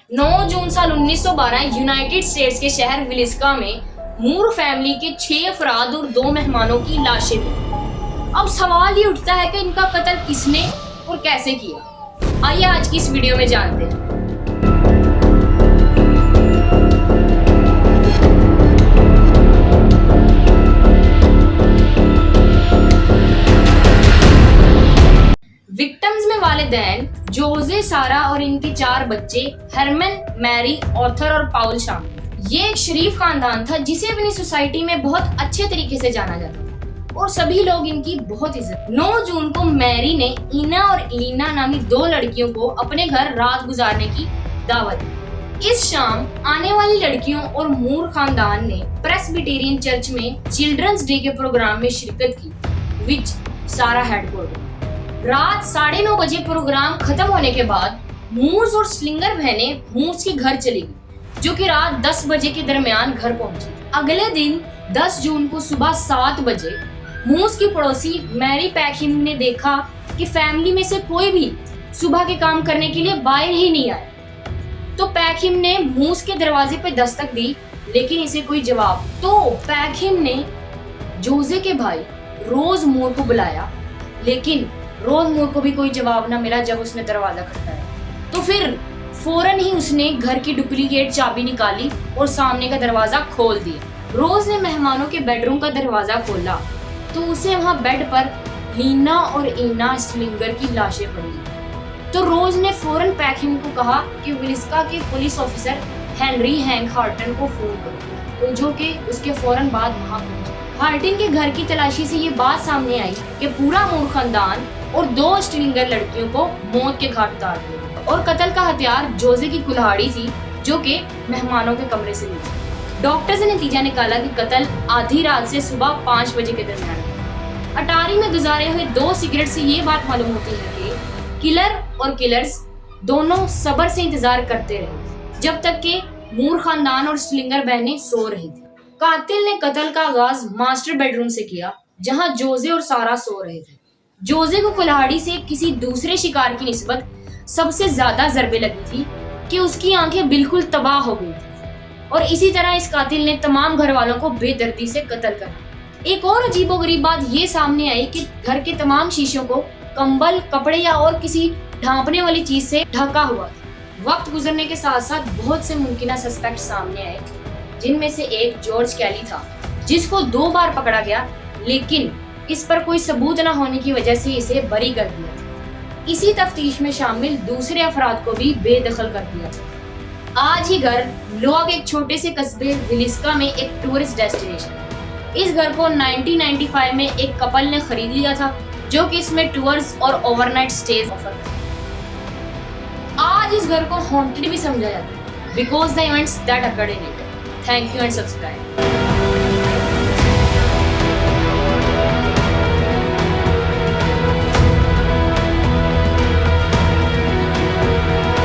9 जून साल 1912 United states के शहर विलिस्का में मूर फैमिली के 6 अफराद और 2 मेहमानों की लाशें थी। अब सवाल ये उठता है कि इनका कत्ल किसने और कैसे किया। आइए आज की इस वीडियो में जानते हैं। विक्टिम्स में वालिदैन जोजे, सारा और इनके 4 बच्चे हरमन, मैरी, ऑर्थर और पाउल शामिल। ये एक शरीफ खानदान था जिसे अपनी सोसाइटी में बहुत अच्छे तरीके से जाना जाता था और सभी लोग इनकी बहुत इज्जत। 9 जून को मैरी ने इना और इलीना नामी 2 लड़कियों को अपने घर रात गुजारने की दावत दी। इस शाम आने वाली लड़कियों और मूर खानदान ने प्रेस्बिटेरियन चर्च में चिल्ड्रंस डे के प्रोग्राम में शिरकत की, विच सारा हेडक्वार्टर। रात 9:30 बजे प्रोग्राम खत्म होने के बाद मूर्स और स्लिंगर बहनें मूर्स के घर चली गई, जो कि रात 10 बजे के दरमियान घर पहुंची। अगले दिन 10 जून को सुबह 7 बजे मूर्स की पड़ोसी मैरी पैकहिम ने देखा कि फैमिली में से कोई भी सुबह के काम करने के लिए बाहर ही नहीं आया। तो पैकहिम ने मूर्स के दरवाजे पे दस्तक दी, लेकिन इसे कोई जवाब। तो पैकहिम ने जोजे के भाई रोज मूर को बुलाया, लेकिन रोज मूर को भी कोई जवाब न मिला जब उसने दरवाजा खटखटाया। तो फिर फौरन ही उसने घर की डुप्लीकेट चाबी निकाली और सामने का दरवाजा खोल दिया। रोज ने मेहमानों के बेडरूम का दरवाजा खोला तो उसे वहां बेड पर लीना और इना स्लिंगर की लाशें पड़ी। तो रोज ने फौरन पैकहिम को कहा कि विलिस्का के police officer Henry hang Horton को फोन करो, तो जो कि उसके फौरन बाद वहां पहुंचे। हार्टिन के घर की तलाशी से ये बात सामने आई कि पूरा मूर खानदान और 2 स्लिंगर लड़कियों को मौत के घाट उतार दिया और कत्ल का हथियार जोजे की कुल्हाड़ी थी, जो कि मेहमानों के कमरे से मिली। डॉक्टर से नतीजा निकाला कि कत्ल आधी रात से सुबह 5 बजे के दरमियान। अटारी में गुजारे हुए 2 सिगरेट से ये बात मालूम होती है कि किलर और किलर्स दोनों सब्र से इंतजार करते रहे जब तक कि मूर खानदान और स्लिंगर बहनें सो रही थी। कातिल ने कत्ल का आगाज मास्टर बेडरूम से किया, जहां जोजे और सारा सो रहे थे। जोजे को कुल्हाड़ी से किसी दूसरे शिकार की निस्बत सबसे ज्यादा जरबे लगी थी कि उसकी आंखें बिल्कुल तबाह हो गई थी और इसी तरह इस कातिल ने तमाम घर वालों को बेदर्दी से कत्ल कर दिया। एक और अजीबोगरीब बात ये सामने आई कि घर के तमाम शीशों को कंबल, कपड़े या और किसी ढांपने वाली चीज से ढका हुआ था। वक्त गुजरने के साथ साथ बहुत से मुमकिन सस्पेक्ट सामने आए, जिनमें से एक जॉर्ज कैली था, जिसको 2 बार पकड़ा गया, लेकिन इस पर कोई सबूत न होने की वजह से इसे बरी कर दिया। इसी तफ्तीश में शामिल दूसरे अफराद को भी बेदखल कर दिया। आज ही घर लोआ के एक छोटे से कस्बे विलिस्का में एक टूरिस्ट डेस्टिनेशन। इस घर को 1995 में एक कपल ने खरीद लिया था, जो कि इसमें टूर्स और ओवरनाइट स्टेज ऑफर करता। आज इस घर को हॉन्टेड भी समझा जाता है because the events that occurred in it. Thank you and subscribe.